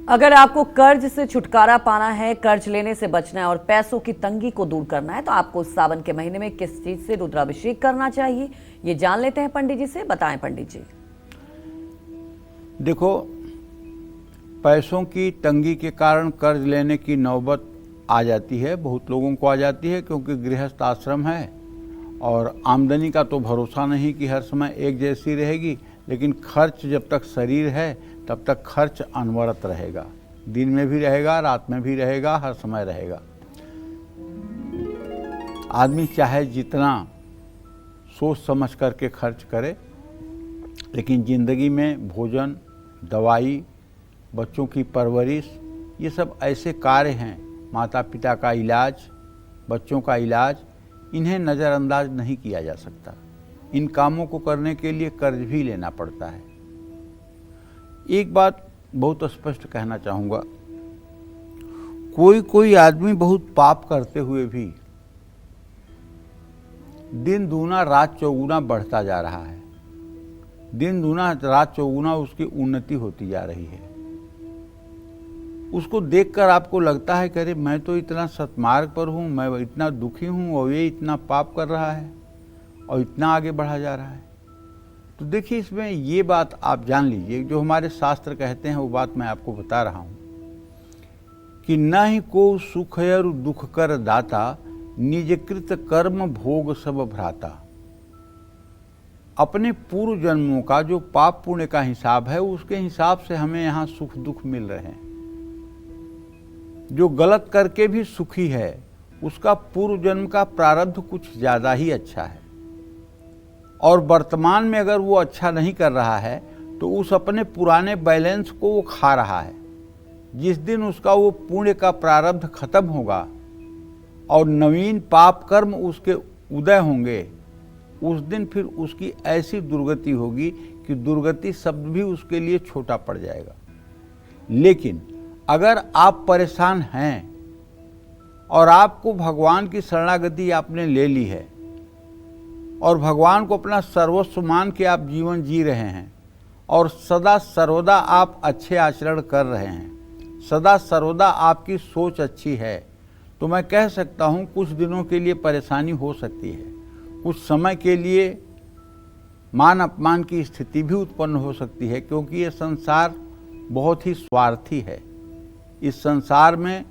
अगर आपको कर्ज से छुटकारा पाना है, कर्ज लेने से बचना है और पैसों की तंगी को दूर करना है तो आपको सावन के महीने में किस चीज से रुद्राभिषेक करना चाहिए, ये जान लेते हैं पंडित जी से। बताएं पंडित जी। देखो, पैसों की तंगी के कारण कर्ज लेने की नौबत आ जाती है, बहुत लोगों को आ जाती है, क्योंकि गृहस्थ आश्रम है और आमदनी का तो भरोसा नहीं कि हर समय एक जैसी रहेगी। लेकिन खर्च जब तक शरीर है तब तक खर्च अनवरत रहेगा, दिन में भी रहेगा, रात में भी रहेगा, हर समय रहेगा। आदमी चाहे जितना सोच समझ करके खर्च करे, लेकिन ज़िंदगी में भोजन, दवाई, बच्चों की परवरिश, ये सब ऐसे कार्य हैं, माता पिता का इलाज, बच्चों का इलाज, इन्हें नज़रअंदाज नहीं किया जा सकता। इन कामों को करने के लिए कर्ज भी लेना पड़ता है। एक बात बहुत स्पष्ट कहना चाहूँगा, कोई आदमी बहुत पाप करते हुए भी दिन दूना रात चौगुना बढ़ता जा रहा है, दिन दूना रात चौगुना उसकी उन्नति होती जा रही है। उसको देखकर आपको लगता है कि अरे मैं तो इतना सत्मार्ग पर हूँ, मैं इतना दुखी हूँ और ये इतना पाप कर रहा है और इतना आगे बढ़ा जा रहा है। तो देखिए, इसमें ये बात आप जान लीजिए, जो हमारे शास्त्र कहते हैं वो बात मैं आपको बता रहा हूँ कि न ही को सुख और दुख कर दाता, निजकृत कर्म भोग सब भ्राता। अपने पूर्व जन्मों का जो पाप पुण्य का हिसाब है, उसके हिसाब से हमें यहाँ सुख दुख मिल रहे हैं। जो गलत करके भी सुखी है, उसका पूर्व जन्म का प्रारब्ध कुछ ज़्यादा ही अच्छा है, और वर्तमान में अगर वो अच्छा नहीं कर रहा है तो उस अपने पुराने बैलेंस को वो खा रहा है। जिस दिन उसका वो पुण्य का प्रारब्ध खत्म होगा और नवीन पाप कर्म उसके उदय होंगे, उस दिन फिर उसकी ऐसी दुर्गति होगी कि दुर्गति शब्द भी उसके लिए छोटा पड़ जाएगा। लेकिन अगर आप परेशान हैं और आपको भगवान की शरणागति आपने ले ली है और भगवान को अपना सर्वस्व मान के आप जीवन जी रहे हैं और सदा सर्वदा आप अच्छे आचरण कर रहे हैं, सदा सर्वदा आपकी सोच अच्छी है, तो मैं कह सकता हूँ कुछ दिनों के लिए परेशानी हो सकती है, कुछ समय के लिए मान अपमान की स्थिति भी उत्पन्न हो सकती है, क्योंकि ये संसार बहुत ही स्वार्थी है। इस संसार में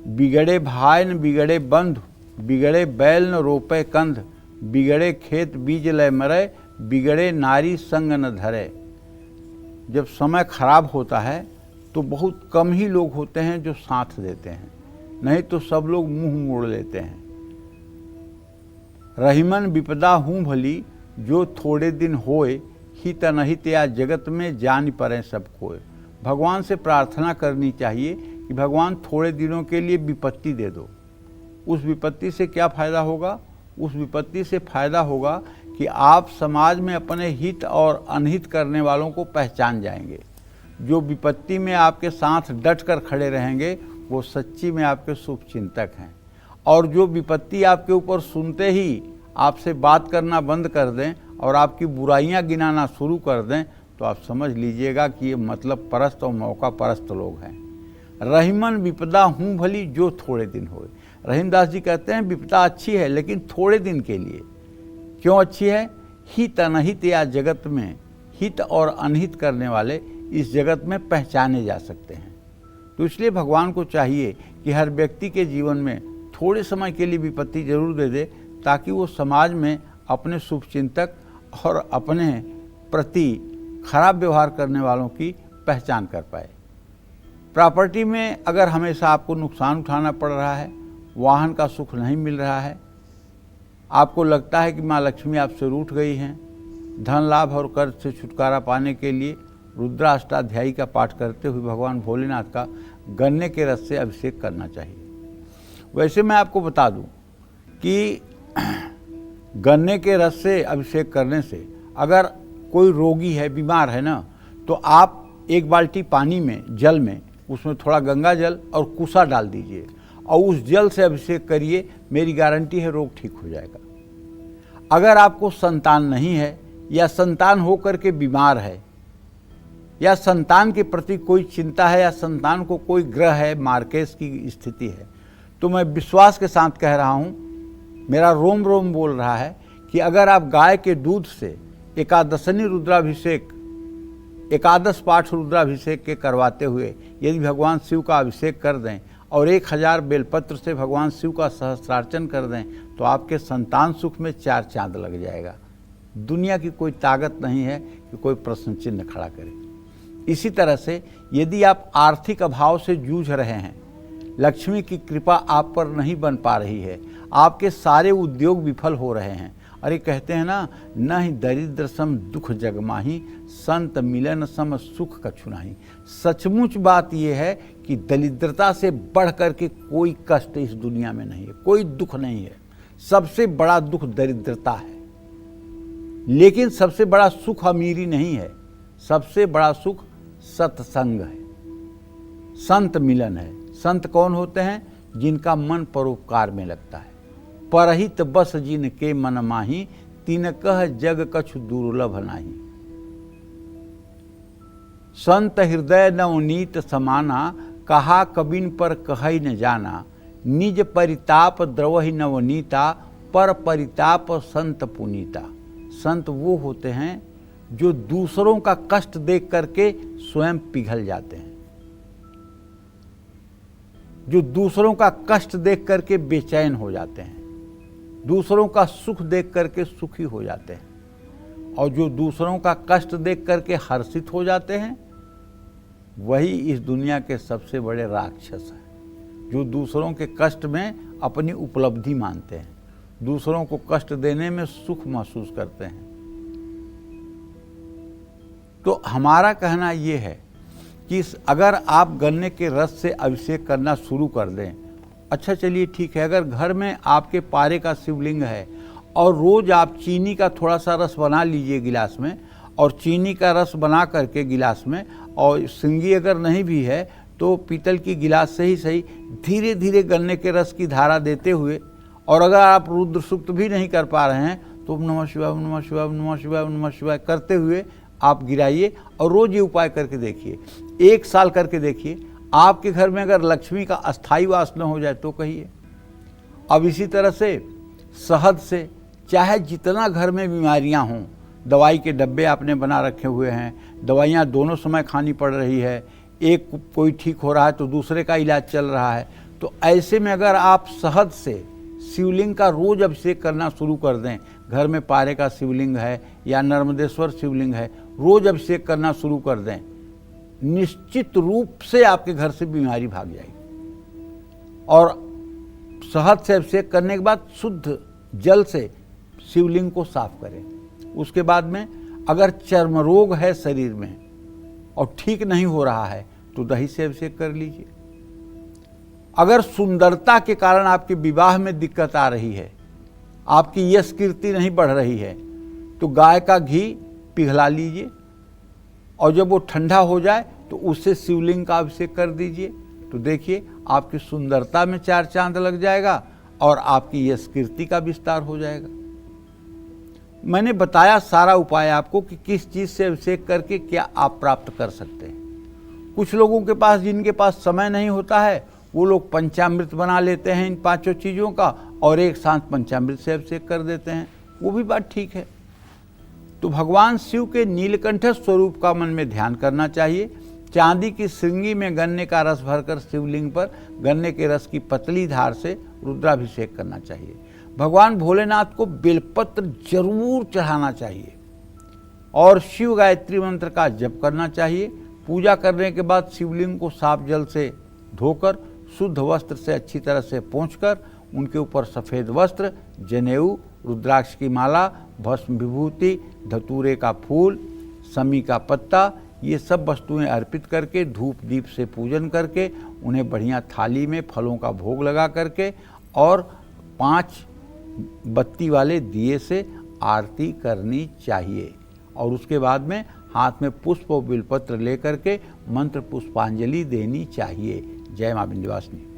बिगड़े भाई न बिगड़े बंधु, बिगड़े बैल न रोपे कंध, बिगड़े खेत बीज लय मरे, बिगड़े नारी संग न धरे। जब समय खराब होता है तो बहुत कम ही लोग होते हैं जो साथ देते हैं, नहीं तो सब लोग मुंह मोड़ लेते हैं। रहीमन विपदा हूँ भली, जो थोड़े दिन होए, हित अनहित या जगत में जान पड़े सब कोय। भगवान से प्रार्थना करनी चाहिए कि भगवान थोड़े दिनों के लिए विपत्ति दे दो। उस विपत्ति से क्या फ़ायदा होगा? उस विपत्ति से फ़ायदा होगा कि आप समाज में अपने हित और अनहित करने वालों को पहचान जाएंगे। जो विपत्ति में आपके साथ डट कर खड़े रहेंगे वो सच्ची में आपके शुभ चिंतक हैं, और जो विपत्ति आपके ऊपर सुनते ही आपसे बात करना बंद कर दें और आपकी बुराइयां गिनाना शुरू कर दें, तो आप समझ लीजिएगा कि ये मतलब परस्त और मौका परस्त लोग हैं। रहीमन विपदा हूँ भली, जो थोड़े दिन होए। रहीमदास जी कहते हैं विपदा अच्छी है लेकिन थोड़े दिन के लिए। क्यों अच्छी है? हित अनहित या जगत में हित और अनहित करने वाले इस जगत में पहचाने जा सकते हैं। तो इसलिए भगवान को चाहिए कि हर व्यक्ति के जीवन में थोड़े समय के लिए विपत्ति जरूर दे दे, ताकि वो समाज में अपने शुभचिंतक और अपने प्रति खराब व्यवहार करने वालों की पहचान कर पाए। प्रॉपर्टी में अगर हमेशा आपको नुकसान उठाना पड़ रहा है, वाहन का सुख नहीं मिल रहा है, आपको लगता है कि माँ लक्ष्मी आपसे रूठ गई हैं, धन लाभ और कर्ज से छुटकारा पाने के लिए रुद्राष्टाध्यायी का पाठ करते हुए भगवान भोलेनाथ का गन्ने के रस से अभिषेक करना चाहिए। वैसे मैं आपको बता दूं कि गन्ने के रस से अभिषेक करने से अगर कोई रोगी है, बीमार है ना, तो आप एक बाल्टी पानी में, जल में, उसमें थोड़ा गंगा जल और कुसा डाल दीजिए और उस जल से अभिषेक करिए, मेरी गारंटी है रोग ठीक हो जाएगा। अगर आपको संतान नहीं है या संतान होकर के बीमार है या संतान के प्रति कोई चिंता है, या संतान को कोई ग्रह है, मार्केस की स्थिति है, तो मैं विश्वास के साथ कह रहा हूँ, मेरा रोम रोम बोल रहा है कि अगर आप गाय के दूध से एकादशनी रुद्राभिषेक, एकादश पाठ रुद्राभिषेक के करवाते हुए यदि भगवान शिव का अभिषेक कर दें और 1000 बेलपत्र से भगवान शिव का सहस्त्रार्चन कर दें, तो आपके संतान सुख में 4 चांद लग जाएगा। दुनिया की कोई ताकत नहीं है कि कोई प्रश्न चिन्ह खड़ा करे। इसी तरह से यदि आप आर्थिक अभाव से जूझ रहे हैं, लक्ष्मी की कृपा आप पर नहीं बन पा रही है, आपके सारे उद्योग विफल हो रहे हैं, अरे कहते हैं ना, न ही दरिद्र सम दुख जगमाही, संत मिलन सम सुख कछु नाही। सचमुच बात यह है कि दरिद्रता से बढ़ कर के कोई कष्ट इस दुनिया में नहीं है, कोई दुख नहीं है। सबसे बड़ा दुख दरिद्रता है, लेकिन सबसे बड़ा सुख अमीरी नहीं है, सबसे बड़ा सुख सत्संग है, संत मिलन है। संत कौन होते हैं? जिनका मन परोपकार में लगता है। परहित बस जिनके मन माही, तिनकह जग कछु दुर्लभ नाही। संत हृदय नवनीत समाना, कहा कबिन पर कहई न जाना। निज परिताप द्रवहि नवनीता, पर परिताप संत पुनीता। संत वो होते हैं जो दूसरों का कष्ट देख करके स्वयं पिघल जाते हैं, जो दूसरों का कष्ट देख करके बेचैन हो जाते हैं, दूसरों का सुख देख करके सुखी हो जाते हैं, और जो दूसरों का कष्ट देख करके हर्षित हो जाते हैं, वही इस दुनिया के सबसे बड़े राक्षस हैं। जो दूसरों के कष्ट में अपनी उपलब्धि मानते हैं, दूसरों को कष्ट देने में सुख महसूस करते हैं। तो हमारा कहना ये है कि अगर आप गन्ने के रस से अभिषेक करना शुरू कर दें, अच्छा चलिए ठीक है, अगर घर में आपके पारे का शिवलिंग है और रोज़ आप चीनी का थोड़ा सा रस बना लीजिए गिलास में, और चीनी का रस बना करके गिलास में, और सिंगी अगर नहीं भी है तो पीतल की गिलास से ही सही धीरे धीरे गन्ने के रस की धारा देते हुए, और अगर आप रुद्र सूक्त भी नहीं कर पा रहे हैं तो ओम नमः शिवाय, ओम नमः शिवाय, ओम नमः शिवाय, ओम नमः शिवाय करते हुए आप गिराइए, और रोज़ ये उपाय करके देखिए। 1 साल करके देखिए, आपके घर में अगर लक्ष्मी का अस्थायी वास न हो जाए तो कहिए। अब इसी तरह से शहद से, चाहे जितना घर में बीमारियां हों, दवाई के डब्बे आपने बना रखे हुए हैं, दवाइयां दोनों समय खानी पड़ रही है, एक कोई ठीक हो रहा है तो दूसरे का इलाज चल रहा है, तो ऐसे में अगर आप शहद से शिवलिंग का रोज अभिषेक करना शुरू कर दें, घर में पारे का शिवलिंग है या नर्मदेश्वर शिवलिंग है, रोज अभिषेक करना शुरू कर दें, निश्चित रूप से आपके घर से बीमारी भाग जाएगी। और शहद से अभिषेक करने के बाद शुद्ध जल से शिवलिंग को साफ करें। उसके बाद में अगर चर्म रोग है शरीर में और ठीक नहीं हो रहा है तो दही से अभिषेक कर लीजिए। अगर सुंदरता के कारण आपके विवाह में दिक्कत आ रही है, आपकी यश कीर्ति नहीं बढ़ रही है, तो गाय का घी पिघला लीजिए, और जब वो ठंडा हो जाए तो उससे शिवलिंग का अभिषेक कर दीजिए। तो देखिए आपकी सुंदरता में 4 चांद लग जाएगा और आपकी यश कीर्ति का विस्तार हो जाएगा। मैंने बताया सारा उपाय आपको कि किस चीज़ से अभिषेक करके क्या आप प्राप्त कर सकते हैं। कुछ लोगों के पास, जिनके पास समय नहीं होता है, वो लोग पंचामृत बना लेते हैं इन 5 चीज़ों का और एक साथ पंचामृत से अभिषेक कर देते हैं, वो भी बात ठीक है। तो भगवान शिव के नीलकंठ स्वरूप का मन में ध्यान करना चाहिए। चांदी की श्रृंगी में गन्ने का रस भरकर शिवलिंग पर गन्ने के रस की पतली धार से रुद्राभिषेक करना चाहिए। भगवान भोलेनाथ को बेलपत्र जरूर चढ़ाना चाहिए और शिव गायत्री मंत्र का जप करना चाहिए। पूजा करने के बाद शिवलिंग को साफ जल से धोकर शुद्ध वस्त्र से अच्छी तरह से पोंछकर उनके ऊपर सफ़ेद वस्त्र, जनेऊ, रुद्राक्ष की माला, भस्म विभूति, धतूरे का फूल, समी का पत्ता, ये सब वस्तुएं अर्पित करके धूप दीप से पूजन करके उन्हें बढ़िया थाली में फलों का भोग लगा करके और 5 बत्ती वाले दिए से आरती करनी चाहिए। और उसके बाद में हाथ में पुष्प और बिलपत्र लेकर के मंत्र पुष्पांजलि देनी चाहिए। जय मां विंध्यवासिनी।